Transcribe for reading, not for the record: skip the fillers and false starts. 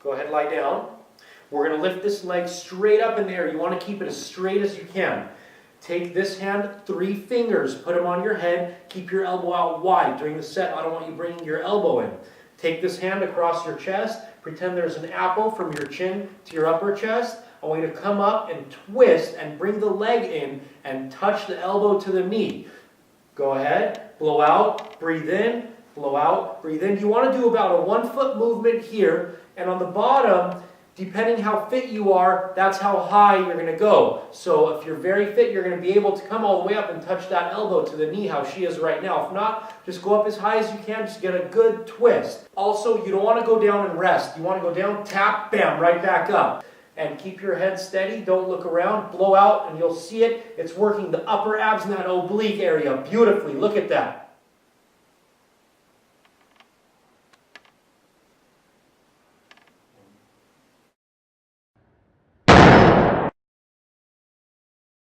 Go ahead, lie down. We're going to lift this leg straight up in the air. You want to keep it as straight as you can. Take this hand, 3 fingers, put them on your head. Keep your elbow out wide. During the set, I don't want you bringing your elbow in. Take this hand across your chest. Pretend there's an apple from your chin to your upper chest. I want you to come up and twist and bring the leg in and touch the elbow to the knee. Go ahead, blow out, breathe in, blow out, breathe in. You want to do about a 1 foot movement here, and on the bottom, depending how fit you are, that's how high you're going to go. So if you're very fit, you're going to be able to come all the way up and touch that elbow to the knee, how she is right now. If not, just go up as high as you can, just get a good twist. Also, you don't want to go down and rest. You want to go down, tap, bam, right back up. And keep your head steady, don't look around, blow out, and you'll see it. It's working the upper abs in that oblique area beautifully. Look at that.